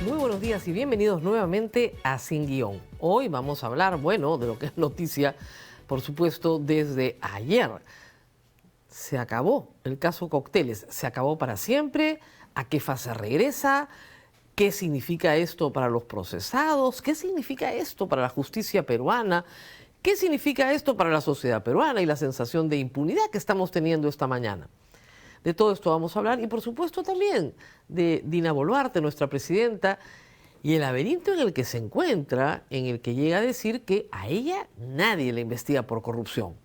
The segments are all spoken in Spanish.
Muy buenos días y bienvenidos nuevamente a Sin Guión. Hoy vamos a hablar, bueno, de lo que es noticia, por supuesto, desde ayer. Se acabó el caso Cócteles, se acabó para siempre. ¿A qué fase regresa? ¿Qué significa esto para los procesados? ¿Qué significa esto para la justicia peruana? ¿Qué significa esto para la sociedad peruana y la sensación de impunidad que estamos teniendo esta mañana? De todo esto vamos a hablar y por supuesto también de Dina Boluarte, nuestra presidenta, y el laberinto en el que se encuentra, en el que llega a decir que a ella nadie la investiga por corrupción.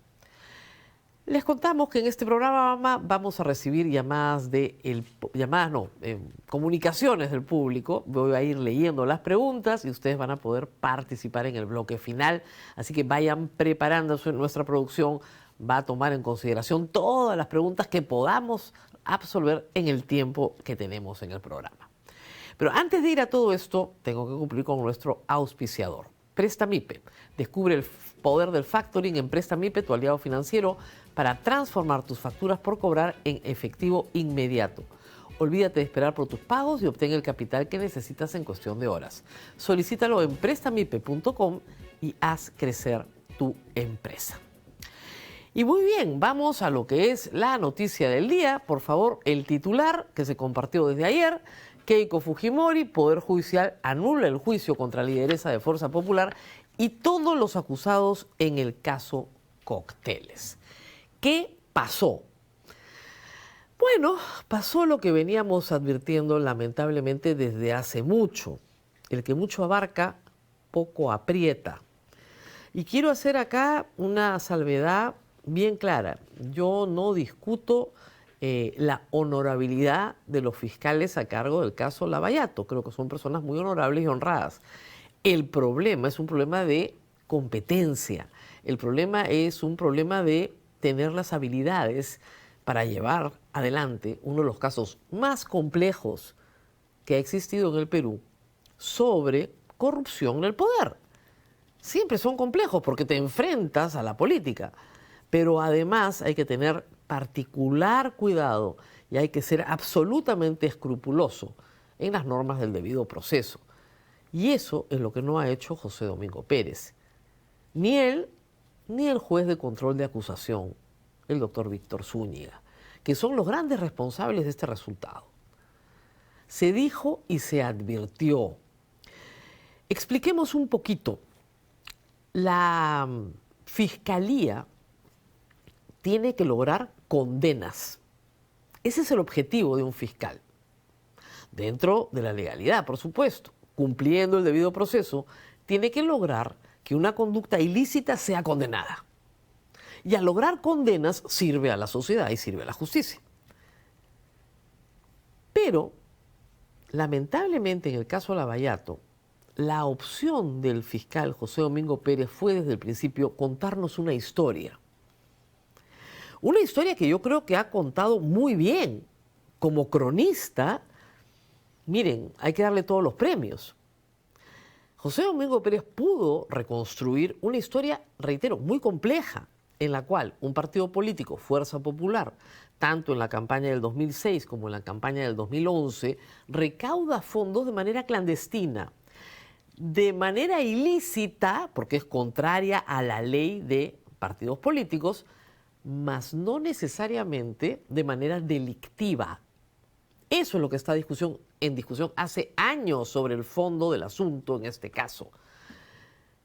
Les contamos que en este programa vamos a recibir comunicaciones del público. Voy a ir leyendo las preguntas y ustedes van a poder participar en el bloque final. Así que vayan preparándose. Nuestra producción va a tomar en consideración todas las preguntas que podamos absolver en el tiempo que tenemos en el programa. Pero antes de ir a todo esto, tengo que cumplir con nuestro auspiciador. Prestamipe. Descubre el poder del factoring en Prestamipe, tu aliado financiero, para transformar tus facturas por cobrar en efectivo inmediato. Olvídate de esperar por tus pagos y obtén el capital que necesitas en cuestión de horas. Solicítalo en prestamipe.com y haz crecer tu empresa. Y muy bien, vamos a lo que es la noticia del día. Por favor, el titular que se compartió desde ayer: Keiko Fujimori, Poder Judicial anula el juicio contra la lideresa de Fuerza Popular y todos los acusados en el caso Cócteles. ¿Qué pasó? Bueno, pasó lo que veníamos advirtiendo lamentablemente desde hace mucho. El que mucho abarca, poco aprieta. Y quiero hacer acá una salvedad bien clara. Yo no discuto la honorabilidad de los fiscales a cargo del caso Lavallato. Creo que son personas muy honorables y honradas. El problema es un problema de competencia. El problema es un problema de tener las habilidades para llevar adelante uno de los casos más complejos que ha existido en el Perú sobre corrupción en el poder. Siempre son complejos porque te enfrentas a la política, pero además hay que tener particular cuidado y hay que ser absolutamente escrupuloso en las normas del debido proceso. Y eso es lo que no ha hecho José Domingo Pérez. Ni él, ni el juez de control de acusación, el doctor Víctor Zúñiga, que son los grandes responsables de este resultado. Se dijo y se advirtió. Expliquemos un poquito. La Fiscalía tiene que lograr condenas. Ese es el objetivo de un fiscal. Dentro de la legalidad, por supuesto, cumpliendo el debido proceso, tiene que lograr que una conducta ilícita sea condenada. Y al lograr condenas sirve a la sociedad y sirve a la justicia. Pero, lamentablemente en el caso Lavallato, la opción del fiscal José Domingo Pérez fue desde el principio contarnos una historia. Una historia que yo creo que ha contado muy bien. Como cronista, miren, hay que darle todos los premios. José Domingo Pérez pudo reconstruir una historia, reitero, muy compleja, en la cual un partido político, Fuerza Popular, tanto en la campaña del 2006 como en la campaña del 2011, recauda fondos de manera clandestina, de manera ilícita, porque es contraria a la ley de partidos políticos, mas no necesariamente de manera delictiva. Eso es lo que está en discusión hace años sobre el fondo del asunto en este caso.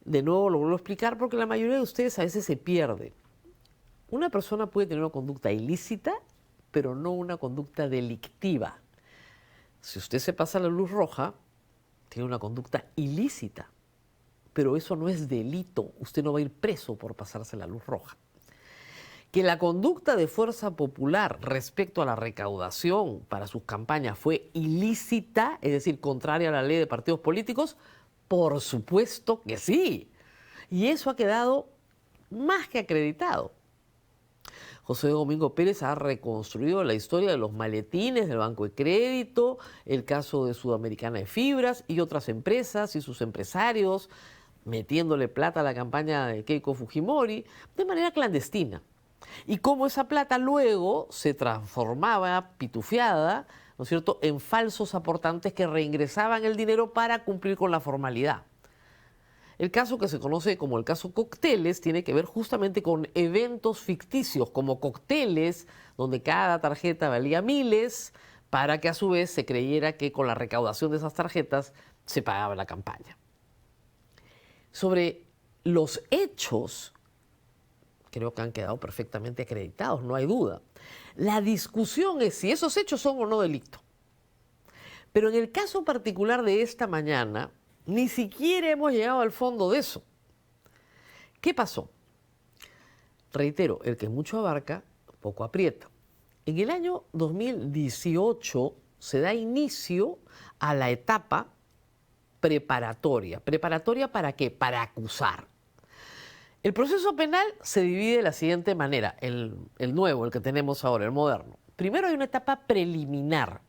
De nuevo lo vuelvo a explicar porque la mayoría de ustedes a veces se pierde. Una persona puede tener una conducta ilícita, pero no una conducta delictiva. Si usted se pasa la luz roja, tiene una conducta ilícita, pero eso no es delito. Usted no va a ir preso por pasarse la luz roja. Que la conducta de Fuerza Popular respecto a la recaudación para sus campañas fue ilícita, es decir, contraria a la ley de partidos políticos, por supuesto que sí. Y eso ha quedado más que acreditado. José Domingo Pérez ha reconstruido la historia de los maletines del Banco de Crédito, el caso de Sudamericana de Fibras y otras empresas y sus empresarios, metiéndole plata a la campaña de Keiko Fujimori de manera clandestina. Y cómo esa plata luego se transformaba, pitufiada, ¿no es cierto?, en falsos aportantes que reingresaban el dinero para cumplir con la formalidad. El caso que se conoce como el caso Cócteles tiene que ver justamente con eventos ficticios, como cócteles, donde cada tarjeta valía miles, para que a su vez se creyera que con la recaudación de esas tarjetas se pagaba la campaña. Sobre los hechos, creo que han quedado perfectamente acreditados, no hay duda. La discusión es si esos hechos son o no delito. Pero en el caso particular de esta mañana, ni siquiera hemos llegado al fondo de eso. ¿Qué pasó? Reitero, el que mucho abarca, poco aprieta. En el año 2018 se da inicio a la etapa preparatoria. ¿Preparatoria para qué? Para acusar. El proceso penal se divide de la siguiente manera, el nuevo, el que tenemos ahora, el moderno. Primero hay una etapa preliminar.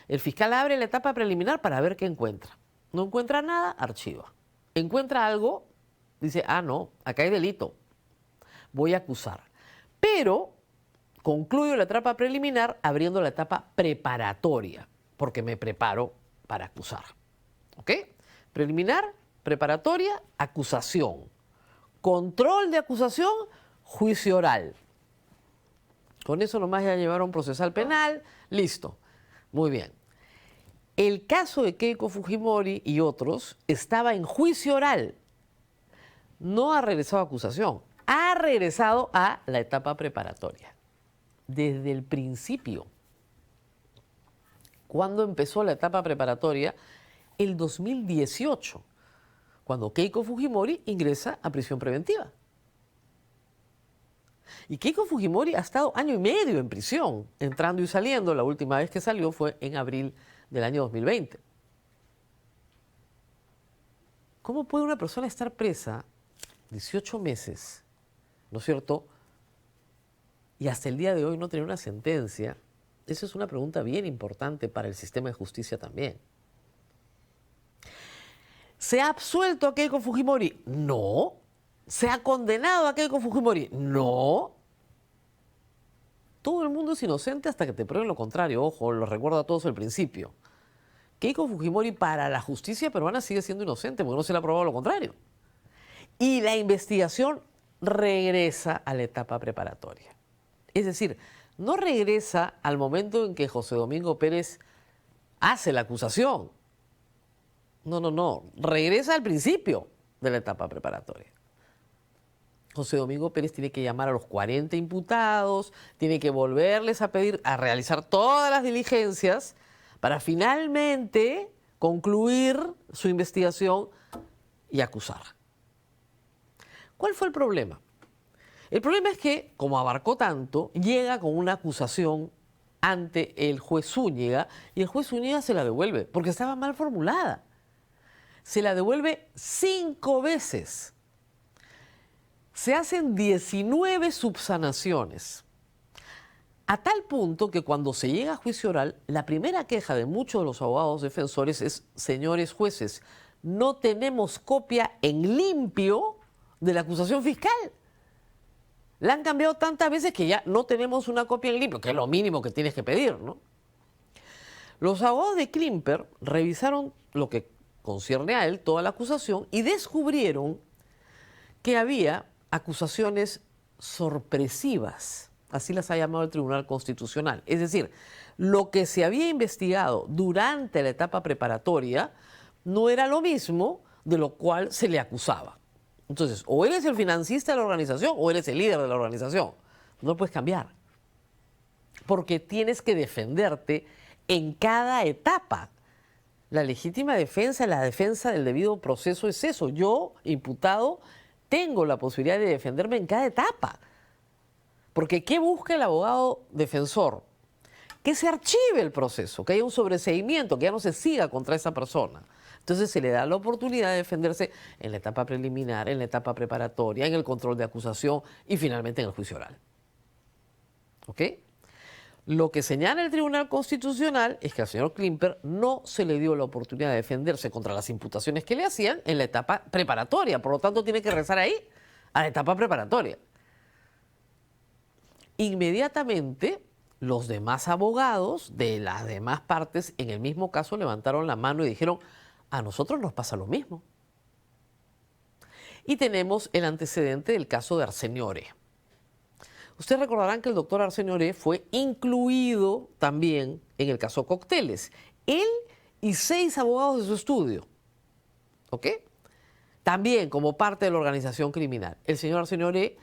El fiscal abre la etapa preliminar para ver qué encuentra. No encuentra nada, archiva. Encuentra algo, dice, no, acá hay delito, voy a acusar. Pero concluyo la etapa preliminar abriendo la etapa preparatoria, porque me preparo para acusar. ¿Ok? Preliminar, preparatoria, acusación. Control de acusación, juicio oral. Con eso nomás ya llevaron procesal penal, listo. Muy bien. El caso de Keiko Fujimori y otros estaba en juicio oral. No ha regresado a acusación, ha regresado a la etapa preparatoria. Desde el principio. ¿Cuándo empezó la etapa preparatoria? El 2018, cuando Keiko Fujimori ingresa a prisión preventiva. Y Keiko Fujimori ha estado 1 año y medio en prisión, entrando y saliendo. La última vez que salió fue en abril del año 2020. ¿Cómo puede una persona estar presa 18 meses, ¿no es cierto?, y hasta el día de hoy no tener una sentencia? Esa es una pregunta bien importante para el sistema de justicia también. ¿Se ha absuelto a Keiko Fujimori? No. ¿Se ha condenado a Keiko Fujimori? No. Todo el mundo es inocente hasta que te prueben lo contrario. Ojo, lo recuerdo a todos al principio. Keiko Fujimori para la justicia peruana sigue siendo inocente porque no se le ha probado lo contrario. Y la investigación regresa a la etapa preparatoria. Es decir, no regresa al momento en que José Domingo Pérez hace la acusación. No. Regresa al principio de la etapa preparatoria. José Domingo Pérez tiene que llamar a los 40 imputados, tiene que volverles a pedir a realizar todas las diligencias para finalmente concluir su investigación y acusar. ¿Cuál fue el problema? El problema es que, como abarcó tanto, llega con una acusación ante el juez Zúñiga y el juez Zúñiga se la devuelve porque estaba mal formulada. Se la devuelve 5 veces. Se hacen 19 subsanaciones. A tal punto que cuando se llega a juicio oral, la primera queja de muchos de los abogados defensores es: señores jueces, no tenemos copia en limpio de la acusación fiscal. La han cambiado tantas veces que ya no tenemos una copia en limpio, que es lo mínimo que tienes que pedir, ¿no? Los abogados de Klimper revisaron lo que concierne a él, toda la acusación, y descubrieron que había acusaciones sorpresivas, así las ha llamado el Tribunal Constitucional. Es decir, lo que se había investigado durante la etapa preparatoria no era lo mismo de lo cual se le acusaba. Entonces, o eres el financista de la organización o eres el líder de la organización. No lo puedes cambiar. Porque tienes que defenderte en cada etapa. La legítima defensa, la defensa del debido proceso es eso. Yo, imputado, tengo la posibilidad de defenderme en cada etapa. Porque ¿qué busca el abogado defensor? Que se archive el proceso, que haya un sobreseimiento, que ya no se siga contra esa persona. Entonces se le da la oportunidad de defenderse en la etapa preliminar, en la etapa preparatoria, en el control de acusación y finalmente en el juicio oral. ¿Ok? Lo que señala el Tribunal Constitucional es que al señor Klimper no se le dio la oportunidad de defenderse contra las imputaciones que le hacían en la etapa preparatoria. Por lo tanto, tiene que regresar ahí, a la etapa preparatoria. Inmediatamente los demás abogados de las demás partes en el mismo caso levantaron la mano y dijeron, a nosotros nos pasa lo mismo. Y tenemos el antecedente del caso de Arsenio Oré. Ustedes recordarán que el doctor Arsenio Oré fue incluido también en el caso Cócteles. Él y 6 abogados de su estudio. ¿Ok? También como parte de la organización criminal. El señor Arsenio Oré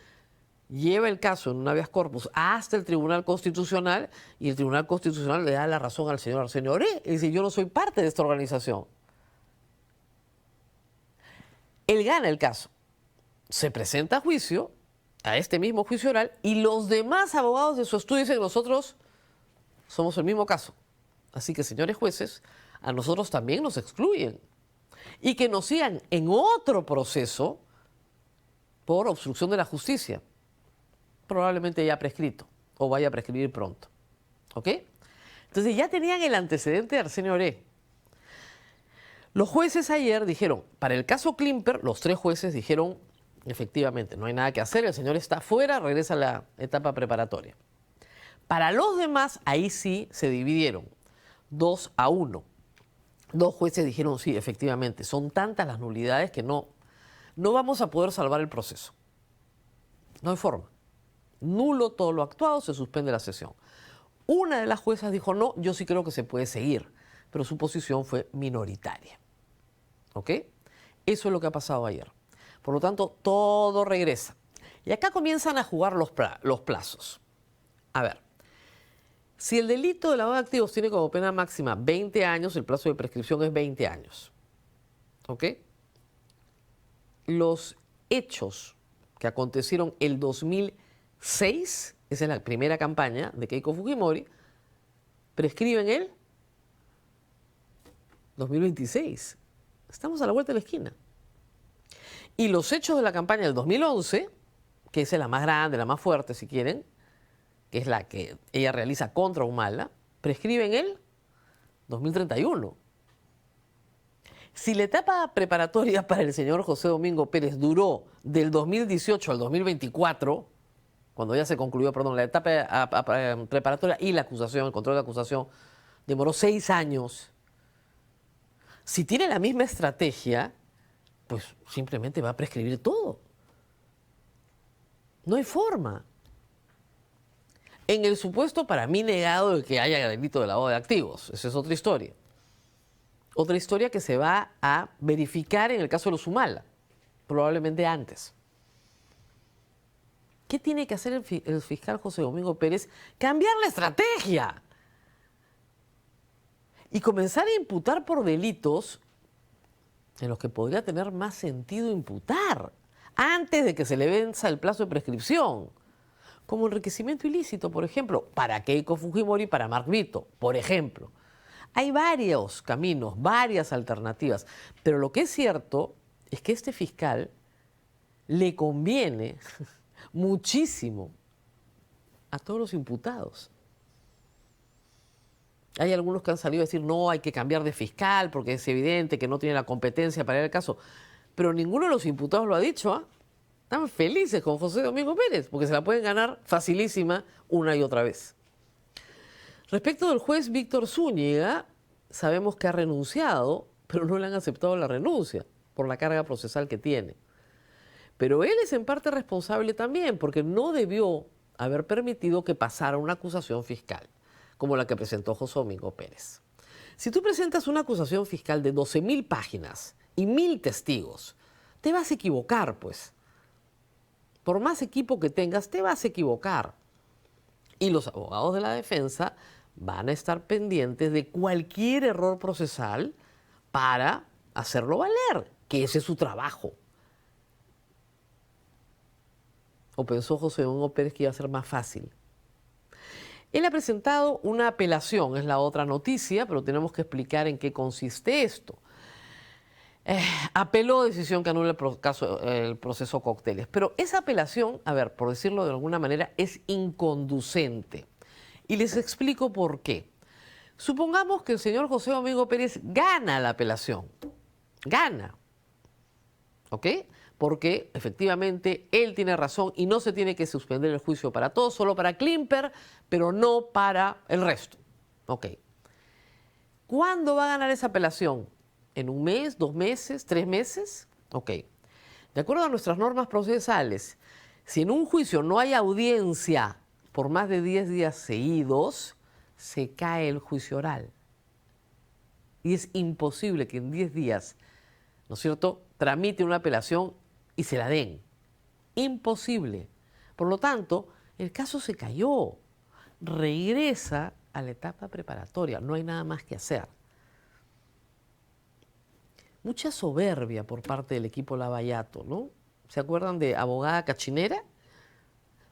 lleva el caso en un habeas corpus hasta el Tribunal Constitucional y el Tribunal Constitucional le da la razón al señor Arsenio Oré. Y dice, yo no soy parte de esta organización. Él gana el caso. Se presenta a juicio, a este mismo juicio oral, y los demás abogados de su estudio dicen, nosotros somos el mismo caso. Así que, señores jueces, a nosotros también nos excluyen. Y que nos sigan en otro proceso por obstrucción de la justicia. Probablemente ya prescrito o vaya a prescribir pronto. ¿Ok? Entonces ya tenían el antecedente de Arsenio Oré. Los jueces ayer dijeron, para el caso Klimper, los 3 jueces dijeron, efectivamente, no hay nada que hacer, el señor está fuera, regresa a la etapa preparatoria. Para los demás, ahí sí se dividieron, 2-1. 2 jueces dijeron, sí, efectivamente, son tantas las nulidades que no vamos a poder salvar el proceso. No hay forma. Nulo todo lo actuado, se suspende la sesión. Una de las juezas dijo, no, yo sí creo que se puede seguir, pero su posición fue minoritaria. ¿Ok? Eso es lo que ha pasado ayer. Por lo tanto, todo regresa. Y acá comienzan a jugar los plazos. A ver, si el delito de lavado de activos tiene como pena máxima 20 años, el plazo de prescripción es 20 años. ¿Ok? Los hechos que acontecieron el 2006, esa es la primera campaña de Keiko Fujimori, prescriben el 2026. Estamos a la vuelta de la esquina. Y los hechos de la campaña del 2011, que esa es la más grande, la más fuerte si quieren, que es la que ella realiza contra Humala, prescriben el 2031. Si la etapa preparatoria para el señor José Domingo Pérez duró del 2018 al 2024, cuando ya se concluyó, la etapa preparatoria y la acusación, el control de acusación, demoró 6 años. Si tiene la misma estrategia, pues simplemente va a prescribir todo. No hay forma. En el supuesto para mí negado de que haya delito de lavado de activos, esa es otra historia. Otra historia que se va a verificar en el caso de los Humala, probablemente antes. ¿Qué tiene que hacer el fiscal José Domingo Pérez? Cambiar la estrategia. Y comenzar a imputar por delitos en los que podría tener más sentido imputar, antes de que se le venza el plazo de prescripción, como enriquecimiento ilícito, por ejemplo, para Keiko Fujimori y para Mark Vito, por ejemplo. Hay varios caminos, varias alternativas, pero lo que es cierto es que a este fiscal le conviene muchísimo a todos los imputados. Hay algunos que han salido a decir, no, hay que cambiar de fiscal porque es evidente que no tiene la competencia para ir al caso. Pero ninguno de los imputados lo ha dicho, ¿ah? Están felices con José Domingo Pérez porque se la pueden ganar facilísima una y otra vez. Respecto del juez Víctor Zúñiga, sabemos que ha renunciado, pero no le han aceptado la renuncia por la carga procesal que tiene. Pero él es en parte responsable también porque no debió haber permitido que pasara una acusación fiscal como la que presentó José Domingo Pérez. Si tú presentas una acusación fiscal de 12.000 páginas y 1.000 testigos, te vas a equivocar, pues. Por más equipo que tengas, te vas a equivocar. Y los abogados de la defensa van a estar pendientes de cualquier error procesal para hacerlo valer, que ese es su trabajo. ¿O pensó José Domingo Pérez que iba a ser más fácil? Él ha presentado una apelación, es la otra noticia, pero tenemos que explicar en qué consiste esto. Apeló decisión que anula el proceso Cócteles, pero esa apelación, a ver, por decirlo de alguna manera, es inconducente. Y les explico por qué. Supongamos que el señor José Domingo Pérez gana la apelación. Gana. ¿Ok? Porque efectivamente él tiene razón y no se tiene que suspender el juicio para todos, solo para Klimper, pero no para el resto. Ok. ¿Cuándo va a ganar esa apelación? ¿En un mes, 2 meses, 3 meses? Ok. De acuerdo a nuestras normas procesales, si en un juicio no hay audiencia por más de 10 días seguidos, se cae el juicio oral. Y es imposible que en 10 días, ¿no es cierto?, tramite una apelación y se la den. Imposible. Por lo tanto, el caso se cayó. Regresa a la etapa preparatoria. No hay nada más que hacer. Mucha soberbia por parte del equipo Lavallato, ¿no? ¿Se acuerdan de abogada cachinera?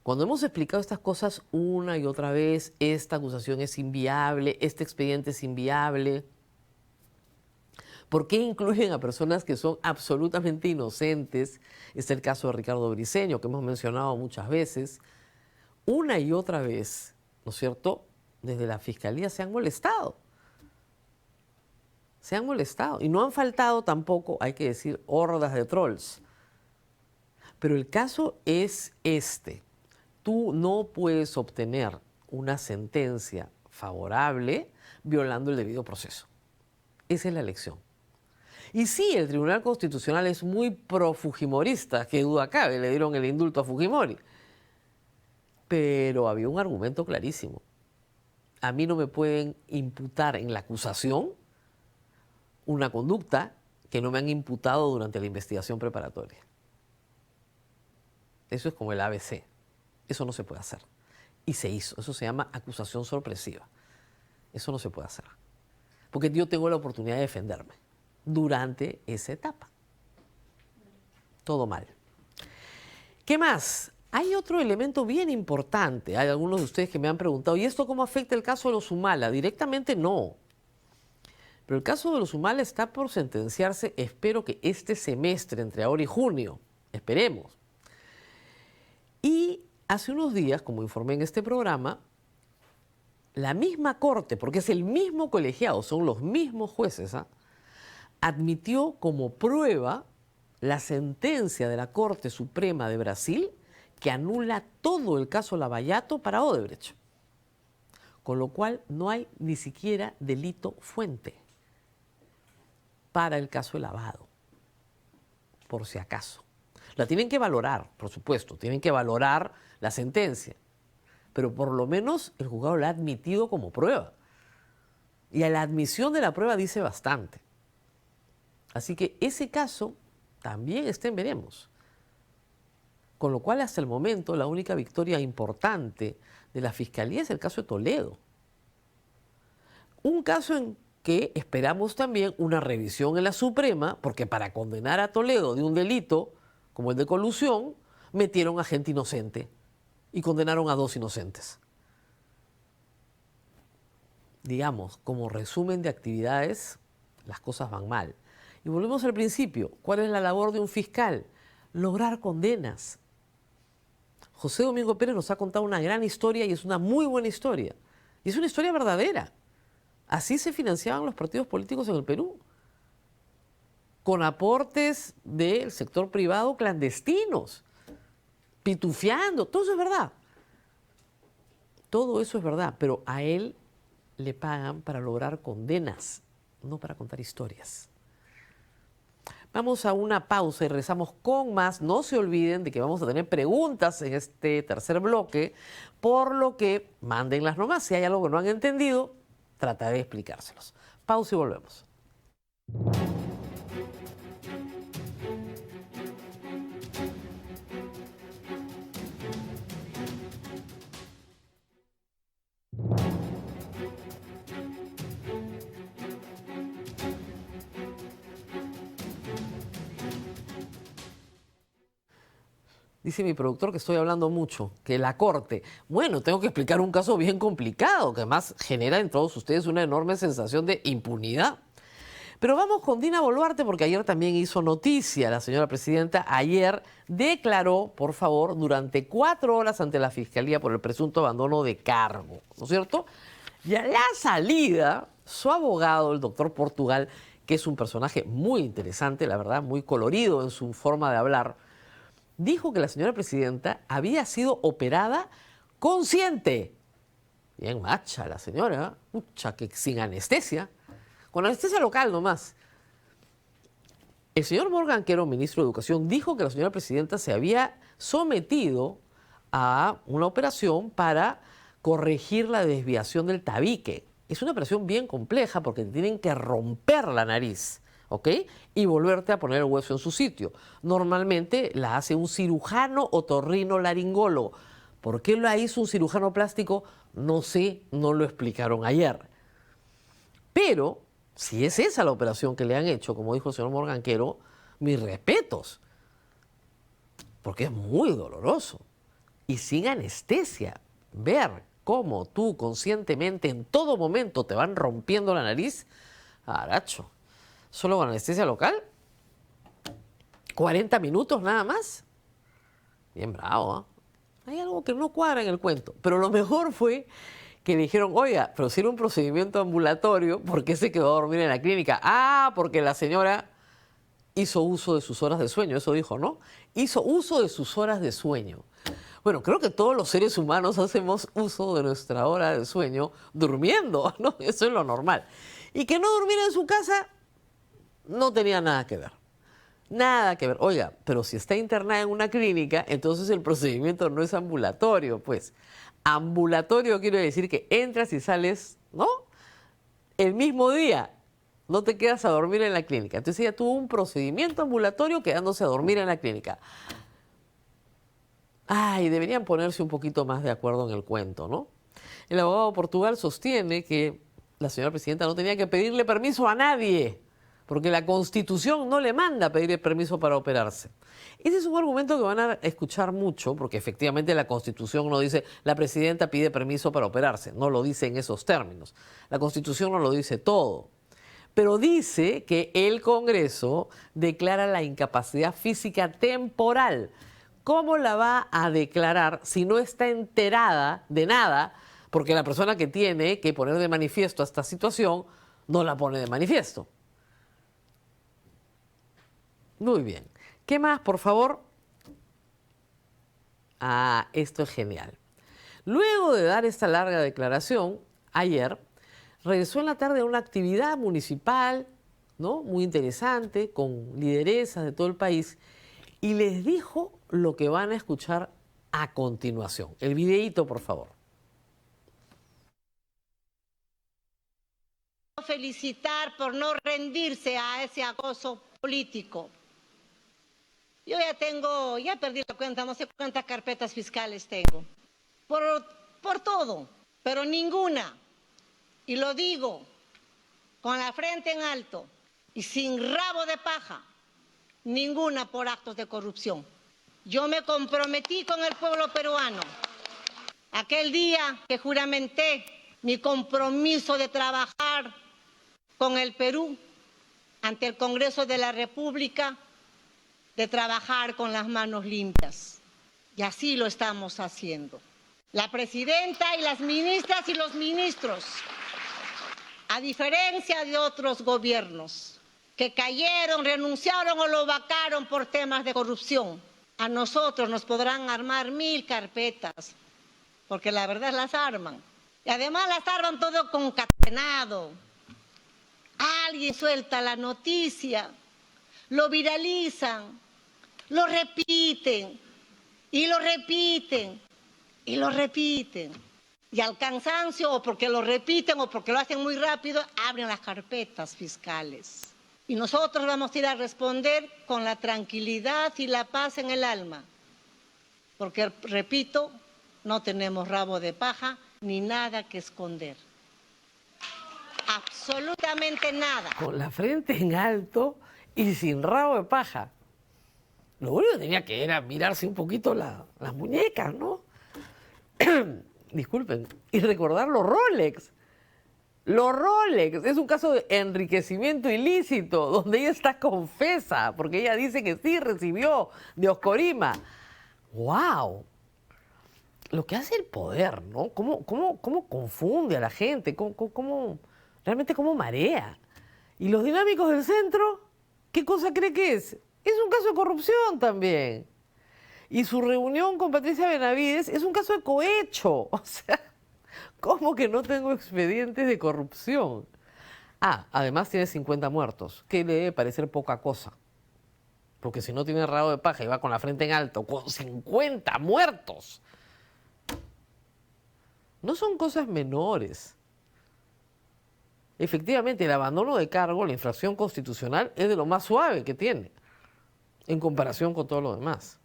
Cuando hemos explicado estas cosas una y otra vez, esta acusación es inviable, este expediente es inviable. ¿Por qué incluyen a personas que son absolutamente inocentes? Es el caso de Ricardo Briceño, que hemos mencionado muchas veces. Una y otra vez, ¿no es cierto?, desde la Fiscalía se han molestado. Se han molestado. Y no han faltado tampoco, hay que decir, hordas de trolls. Pero el caso es este. Tú no puedes obtener una sentencia favorable violando el debido proceso. Esa es la lección. Y sí, el Tribunal Constitucional es muy pro-fujimorista, qué duda cabe, le dieron el indulto a Fujimori. Pero había un argumento clarísimo. A mí no me pueden imputar en la acusación una conducta que no me han imputado durante la investigación preparatoria. Eso es como el ABC. Eso no se puede hacer. Y se hizo. Eso se llama acusación sorpresiva. Eso no se puede hacer. Porque yo tengo la oportunidad de defenderme durante esa etapa. Todo mal. ¿Qué más? Hay otro elemento bien importante. Hay algunos de ustedes que me han preguntado, ¿y esto cómo afecta el caso de los Humala? Directamente no. Pero el caso de los Humala está por sentenciarse, espero que este semestre, entre ahora y junio. Esperemos. Y hace unos días, como informé en este programa, la misma corte, porque es el mismo colegiado, son los mismos jueces, admitió como prueba la sentencia de la Corte Suprema de Brasil que anula todo el caso Lavallato para Odebrecht. Con lo cual no hay ni siquiera delito fuente para el caso de lavado, por si acaso. La tienen que valorar, por supuesto, tienen que valorar la sentencia, pero por lo menos el juzgado la ha admitido como prueba. Y a la admisión de la prueba dice bastante. Así que ese caso también está en veremos. Con lo cual, hasta el momento, la única victoria importante de la Fiscalía es el caso de Toledo. Un caso en que esperamos también una revisión en la Suprema, porque para condenar a Toledo de un delito como el de colusión, metieron a gente inocente y condenaron a 2 inocentes. Digamos, como resumen de actividades, las cosas van mal. Y volvemos al principio. ¿Cuál es la labor de un fiscal? Lograr condenas. José Domingo Pérez nos ha contado una gran historia y es una muy buena historia. Y es una historia verdadera. Así se financiaban los partidos políticos en el Perú. Con aportes del sector privado clandestinos. Pitufiando. Todo eso es verdad. Todo eso es verdad. Pero a él le pagan para lograr condenas, no para contar historias. Vamos a una pausa y regresamos con más. No se olviden de que vamos a tener preguntas en este tercer bloque, por lo que mándenlas nomás. Si hay algo que no han entendido, trataré de explicárselos. Pausa y volvemos. Dice mi productor que estoy hablando mucho, que la Corte. Bueno, tengo que explicar un caso bien complicado, que además genera en todos ustedes una enorme sensación de impunidad. Pero vamos con Dina Boluarte, porque ayer también hizo noticia. La señora presidenta ayer declaró, por favor, durante 4 horas ante la Fiscalía por el presunto abandono de cargo, ¿no es cierto? Y a la salida, su abogado, el doctor Portugal, que es un personaje muy interesante, la verdad, muy colorido en su forma de hablar, dijo que la señora presidenta había sido operada consciente. Bien macha la señora, pucha, que sin anestesia, con anestesia local nomás. El señor Morgan Quero, ministro de Educación, dijo que la señora presidenta se había sometido a una operación para corregir la desviación del tabique. Es una operación bien compleja porque te tienen que romper la nariz, ¿ok? Y volverte a poner el hueso en su sitio. Normalmente la hace un cirujano otorrinolaringólogo. ¿Por qué la hizo un cirujano plástico? No sé, no lo explicaron ayer. Pero si es esa la operación que le han hecho, como dijo el señor Morgan Quero, mis respetos, porque es muy doloroso. Y sin anestesia, ver cómo tú conscientemente en todo momento te van rompiendo la nariz, aracho, solo con anestesia local, 40 minutos nada más, bien bravo, ¿eh? Hay algo que no cuadra en el cuento, pero lo mejor fue que le dijeron, oiga, pero si era un procedimiento ambulatorio, ¿por qué se quedó a dormir en la clínica? Ah, porque la señora hizo uso de sus horas de sueño, eso dijo, ¿no? Hizo uso de sus horas de sueño. Bueno, creo que todos los seres humanos hacemos uso de nuestra hora de sueño durmiendo, ¿no? Eso es lo normal. Y que no durmiera en su casa no tenía nada que ver. Nada que ver. Oiga, pero si está internada en una clínica, entonces el procedimiento no es ambulatorio, pues. Ambulatorio quiere decir que entras y sales, ¿no? El mismo día. No te quedas a dormir en la clínica. Entonces ella tuvo un procedimiento ambulatorio quedándose a dormir en la clínica. Ay, deberían ponerse un poquito más de acuerdo en el cuento, ¿no? El abogado de Portugal sostiene que la señora presidenta no tenía que pedirle permiso a nadie, porque la Constitución no le manda pedirle permiso para operarse. Ese es un argumento que van a escuchar mucho, porque efectivamente la Constitución no dice la presidenta pide permiso para operarse, no lo dice en esos términos. La Constitución no lo dice todo, pero dice que el Congreso declara la incapacidad física temporal. ¿Cómo la va a declarar si no está enterada de nada? Porque la persona que tiene que poner de manifiesto esta situación no la pone de manifiesto. Muy bien. ¿Qué más, por favor? Ah, esto es genial. Luego de dar esta larga declaración, ayer, regresó en la tarde a una actividad municipal, ¿no? Muy interesante, con lideresas de todo el país, y les dijo lo que van a escuchar a continuación. El videíto, por favor. Felicitar por no rendirse a ese acoso político. Yo ya perdí la cuenta, no sé cuántas carpetas fiscales tengo. Por todo, pero ninguna, y lo digo con la frente en alto y sin rabo de paja, ninguna por actos de corrupción. Yo me comprometí con el pueblo peruano aquel día que juramenté mi compromiso de trabajar con el Perú ante el Congreso de la República, de trabajar con las manos limpias. Y así lo estamos haciendo. La presidenta y las ministras y los ministros, a diferencia de otros gobiernos que cayeron, renunciaron o lo vacaron por temas de corrupción, a nosotros nos podrán armar 1000 carpetas, porque la verdad las arman. Y además las arman todo concatenado. Alguien suelta la noticia, lo viralizan, lo repiten, y lo repiten, y lo repiten. Y al cansancio, o porque lo repiten o porque lo hacen muy rápido, abren las carpetas fiscales. Y nosotros vamos a ir a responder con la tranquilidad y la paz en el alma. Porque, repito, no tenemos rabo de paja ni nada que esconder. Absolutamente nada. Con la frente en alto y sin rabo de paja. Lo único que tenía que era mirarse un poquito las muñecas, ¿no? Disculpen. Y recordar los Rolex. Los Rolex. Es un caso de enriquecimiento ilícito, donde ella está confesa, porque ella dice que sí recibió de Oscorima. ¡Wow! Lo que hace el poder, ¿no? ¿Cómo confunde a la gente? Realmente cómo marea? ¿Y los dinámicos del centro? ¿Qué cosa cree que es? Es un caso de corrupción también. Y su reunión con Patricia Benavides es un caso de cohecho. O sea, ¿Cómo que no tengo expedientes de corrupción? Ah, además tiene 50 muertos, que le debe parecer poca cosa. Porque si no tiene rabo de paja y va con la frente en alto, con 50 muertos. No son cosas menores. Efectivamente, el abandono de cargo, la infracción constitucional, es de lo más suave que tiene, en comparación con todo lo demás.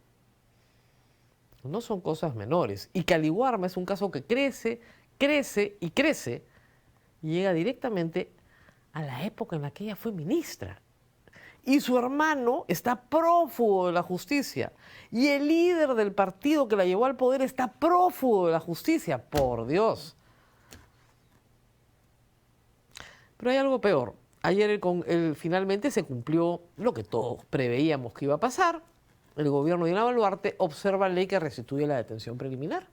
No son cosas menores. Y Caliwarma es un caso que crece, crece y crece, y llega directamente a la época en la que ella fue ministra. Y su hermano está prófugo de la justicia. Y el líder del partido que la llevó al poder está prófugo de la justicia. Por Dios. Pero hay algo peor. Ayer finalmente se cumplió lo que todos preveíamos que iba a pasar. El gobierno de Dina Boluarte observa ley que restituye la detención preliminar.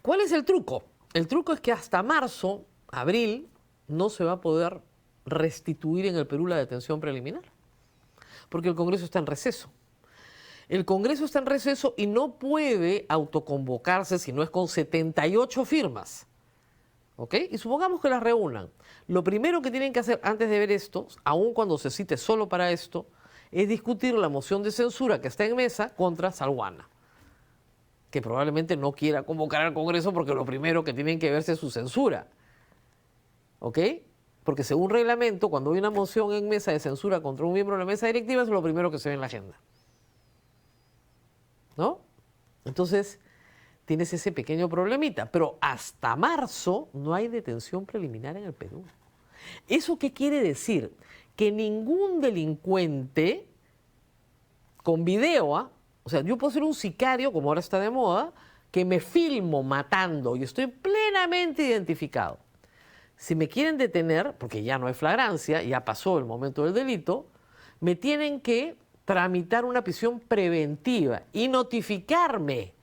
¿Cuál es el truco? El truco es que hasta marzo, abril, no se va a poder restituir en el Perú la detención preliminar, porque el Congreso está en receso. El Congreso está en receso y no puede autoconvocarse si no es con 78 firmas. ¿Ok? Y supongamos que las reúnan. Lo primero que tienen que hacer antes de ver esto, aun cuando se cite solo para esto, es discutir la moción de censura que está en mesa contra Salguana, que probablemente no quiera convocar al Congreso porque lo primero que tienen que verse es su censura. ¿Ok? Porque según reglamento, cuando hay una moción en mesa de censura contra un miembro de la mesa directiva, es lo primero que se ve en la agenda. ¿No? Entonces, tienes ese pequeño problemita. Pero hasta marzo no hay detención preliminar en el Perú. ¿Eso qué quiere decir? Que ningún delincuente con video, o sea, yo puedo ser un sicario, como ahora está de moda, que me filmo matando y estoy plenamente identificado. Si me quieren detener, porque ya no hay flagrancia, ya pasó el momento del delito, me tienen que tramitar una prisión preventiva y notificarme.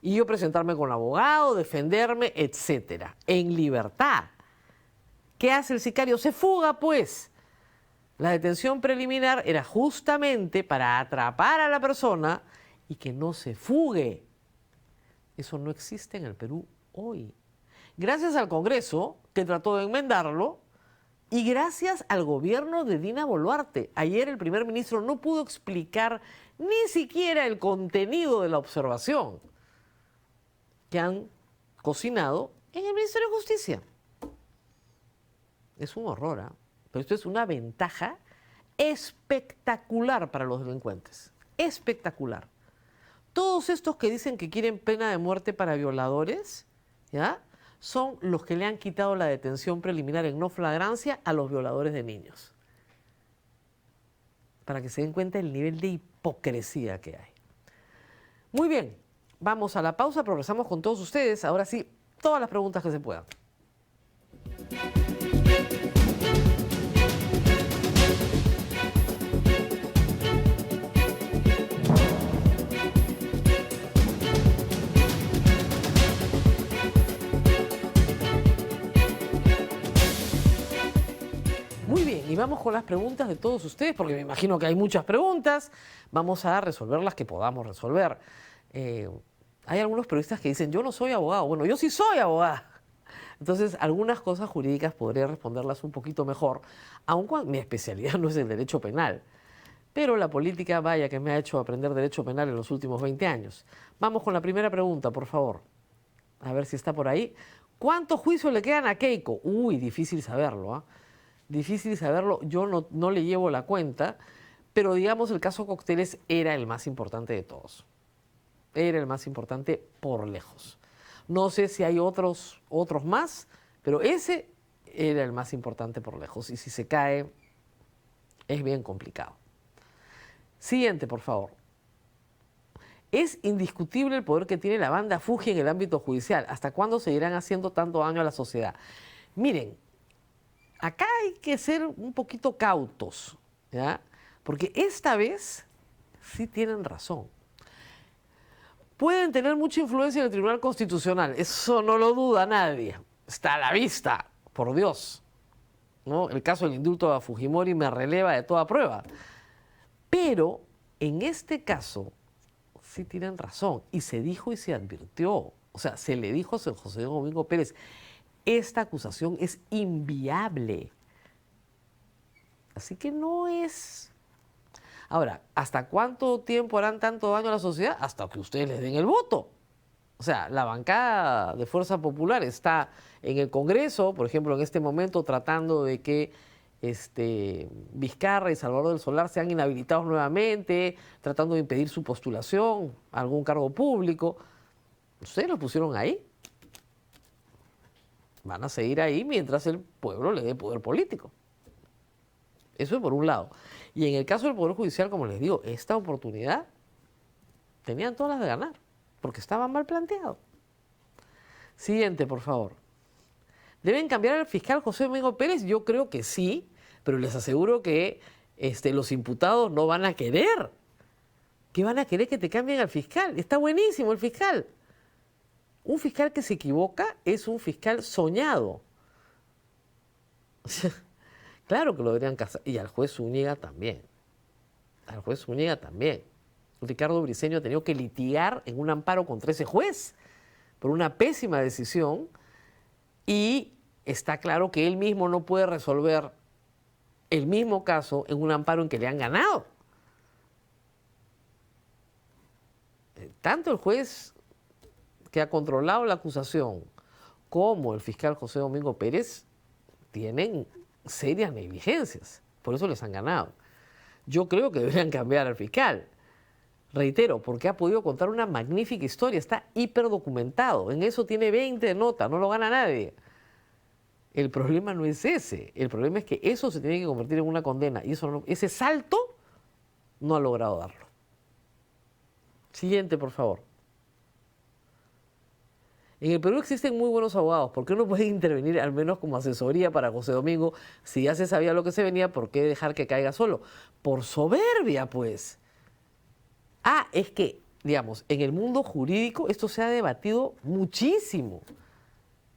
Y yo presentarme con abogado, defenderme, etcétera, en libertad. ¿Qué hace el sicario? Se fuga, pues. La detención preliminar era justamente para atrapar a la persona y que no se fugue. Eso no existe en el Perú hoy. Gracias al Congreso, que trató de enmendarlo, y gracias al gobierno de Dina Boluarte. Ayer el primer ministro no pudo explicar ni siquiera el contenido de la observación que han cocinado en el Ministerio de Justicia. Es un horror, ¿eh? Pero esto es una ventaja espectacular para los delincuentes. Espectacular. Todos estos que dicen que quieren pena de muerte para violadores, ¿ya?, son los que le han quitado la detención preliminar en no flagrancia a los violadores de niños. Para que se den cuenta del nivel de hipocresía que hay. Muy bien, vamos a la pausa, progresamos con todos ustedes. Ahora sí, todas las preguntas que se puedan. Y vamos con las preguntas de todos ustedes, porque me imagino que hay muchas preguntas. Vamos a resolver las que podamos resolver. Hay algunos periodistas que dicen, yo no soy abogado. Bueno, yo sí soy abogada. Entonces, algunas cosas jurídicas podría responderlas un poquito mejor, aun cuando mi especialidad no es el derecho penal. Pero la política, vaya, que me ha hecho aprender derecho penal en los últimos 20 años. Vamos con la primera pregunta, por favor. A ver si está por ahí. ¿Cuántos juicios le quedan a Keiko? Uy, difícil saberlo, ¿ah? Difícil saberlo, yo no le llevo la cuenta, pero digamos el caso Cócteles era el más importante de todos. Era el más importante por lejos. No sé si hay otros más, pero ese era el más importante por lejos. Y si se cae, es bien complicado. Siguiente, por favor. Es indiscutible el poder que tiene la banda Fuji en el ámbito judicial. ¿Hasta cuándo seguirán haciendo tanto daño a la sociedad? Miren, acá hay que ser un poquito cautos, ¿ya? Porque esta vez sí tienen razón. Pueden tener mucha influencia en el Tribunal Constitucional, eso no lo duda nadie, está a la vista, por Dios, ¿no? El caso del indulto a Fujimori me releva de toda prueba. Pero en este caso sí tienen razón, y se dijo y se advirtió. O sea, se le dijo a José Domingo Pérez, esta acusación es inviable. Así que no es... Ahora, ¿hasta cuánto tiempo harán tanto daño a la sociedad? Hasta que ustedes les den el voto. O sea, la bancada de Fuerza Popular está en el Congreso, por ejemplo, en este momento tratando de que Vizcarra y Salvador del Solar sean inhabilitados nuevamente, tratando de impedir su postulación a algún cargo público. Ustedes los pusieron ahí. Van a seguir ahí mientras el pueblo le dé poder político. Eso es por un lado. Y en el caso del Poder Judicial, como les digo, esta oportunidad tenían todas las de ganar, porque estaba mal planteado. Siguiente, por favor. ¿Deben cambiar al fiscal José Domingo Pérez? Yo creo que sí, pero les aseguro que los imputados no van a querer. ¿Qué van a querer que te cambien al fiscal? Está buenísimo el fiscal. Un fiscal que se equivoca es un fiscal soñado. Claro que lo deberían casar. Y al juez Zúñiga también. Al juez Zúñiga también. Ricardo Briceño ha tenido que litigar en un amparo contra ese juez por una pésima decisión y está claro que él mismo no puede resolver el mismo caso en un amparo en que le han ganado. Tanto el juez que ha controlado la acusación como el fiscal José Domingo Pérez tienen serias negligencias, por eso les han ganado. Yo creo que deberían cambiar al fiscal. Reitero, porque ha podido contar una magnífica historia, está hiperdocumentado, en eso tiene 20 de nota, no lo gana nadie. El problema no es ese, el problema es que eso se tiene que convertir en una condena y ese salto no ha logrado darlo. Siguiente, por favor. En el Perú existen muy buenos abogados. ¿Por qué no pueden intervenir al menos como asesoría para José Domingo? Si ya se sabía lo que se venía, ¿por qué dejar que caiga solo? Por soberbia, pues. Es que, digamos, en el mundo jurídico esto se ha debatido muchísimo.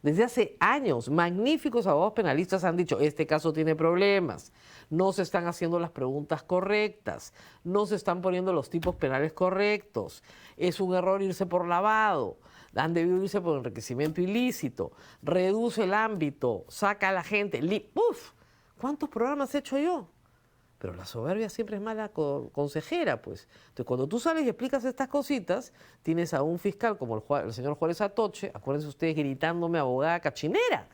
Desde hace años, magníficos abogados penalistas han dicho, este caso tiene problemas, no se están haciendo las preguntas correctas, no se están poniendo los tipos penales correctos, es un error irse por lavado, han debido irse por enriquecimiento ilícito, reduce el ámbito, saca a la gente, ¡uf! ¿Cuántos programas he hecho yo? Pero la soberbia siempre es mala consejera, pues. Entonces, cuando tú sales y explicas estas cositas, tienes a un fiscal como el señor Juárez Atoche, acuérdense ustedes gritándome abogada cachinera.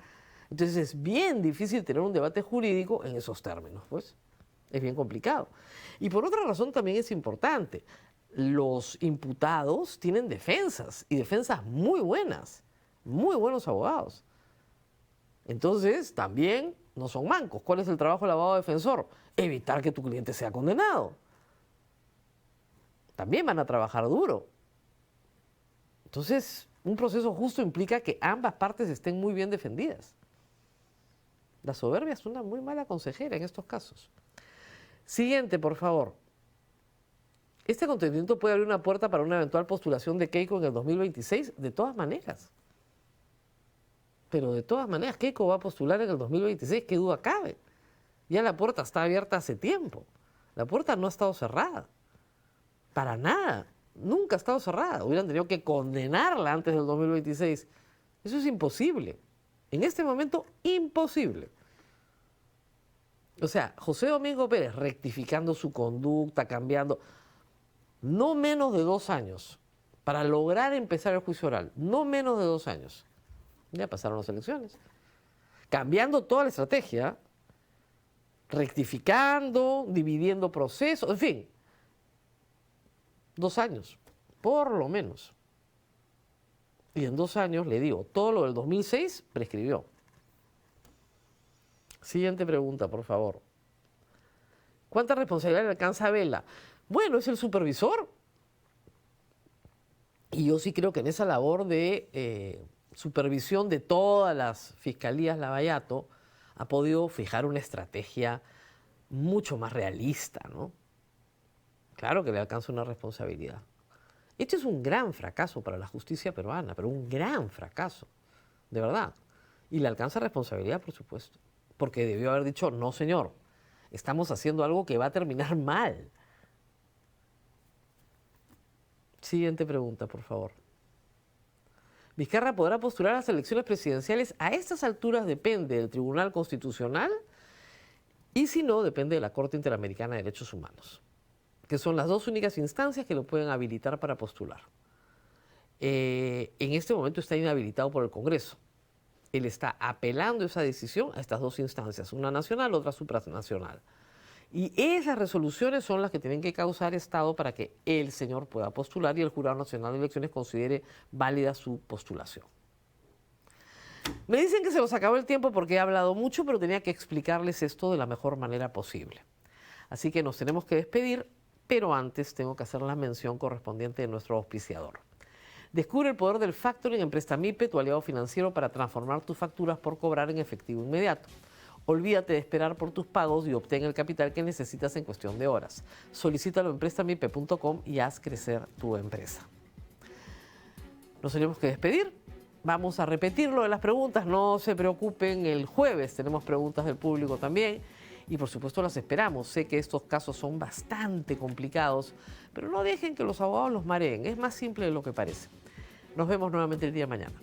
Entonces, es bien difícil tener un debate jurídico en esos términos, pues. Es bien complicado. Y por otra razón también es importante. Los imputados tienen defensas, y defensas muy buenas, muy buenos abogados. Entonces, también no son mancos. ¿Cuál es el trabajo del abogado defensor? Evitar que tu cliente sea condenado. También van a trabajar duro. Entonces, un proceso justo implica que ambas partes estén muy bien defendidas. La soberbia es una muy mala consejera en estos casos. Siguiente, por favor. ¿Este acontecimiento puede abrir una puerta para una eventual postulación de Keiko en el 2026? De todas maneras. Pero de todas maneras, Keiko va a postular en el 2026, qué duda cabe. Ya la puerta está abierta hace tiempo. La puerta no ha estado cerrada. Para nada. Nunca ha estado cerrada. Hubieran tenido que condenarla antes del 2026. Eso es imposible. En este momento, imposible. O sea, José Domingo Pérez rectificando su conducta, cambiando, no menos de 2 años para lograr empezar el juicio oral. No menos de 2 años. Ya pasaron las elecciones. Cambiando toda la estrategia, rectificando, dividiendo procesos, en fin. 2 años, por lo menos. Y en 2 años, le digo, todo lo del 2006 prescribió. Siguiente pregunta, por favor. ¿Cuánta responsabilidad le alcanza a Vela? Bueno, es el supervisor. Y yo sí creo que en esa labor de supervisión de todas las fiscalías Lavallato ha podido fijar una estrategia mucho más realista, ¿no? Claro que le alcanza una responsabilidad. Este es un gran fracaso para la justicia peruana, pero un gran fracaso, de verdad. Y le alcanza responsabilidad, por supuesto, porque debió haber dicho, no señor, estamos haciendo algo que va a terminar mal. Siguiente pregunta, por favor. Vizcarra podrá postular a las elecciones presidenciales. A estas alturas depende del Tribunal Constitucional y si no, depende de la Corte Interamericana de Derechos Humanos, que son las dos únicas instancias que lo pueden habilitar para postular. En este momento está inhabilitado por el Congreso. Él está apelando esa decisión a estas dos instancias, una nacional, otra supranacional. Y esas resoluciones son las que tienen que causar estado para que el señor pueda postular y el Jurado Nacional de Elecciones considere válida su postulación. Me dicen que se nos acabó el tiempo porque he hablado mucho, pero tenía que explicarles esto de la mejor manera posible. Así que nos tenemos que despedir, pero antes tengo que hacer la mención correspondiente de nuestro auspiciador. Descubre el poder del factoring en Prestamipe, tu aliado financiero para transformar tus facturas por cobrar en efectivo inmediato. Olvídate de esperar por tus pagos y obtén el capital que necesitas en cuestión de horas. Solicítalo en prestamipe.com y haz crecer tu empresa. Nos tenemos que despedir. Vamos a repetir lo de las preguntas. No se preocupen, el jueves tenemos preguntas del público también. Y por supuesto las esperamos. Sé que estos casos son bastante complicados, pero no dejen que los abogados los mareen. Es más simple de lo que parece. Nos vemos nuevamente el día de mañana.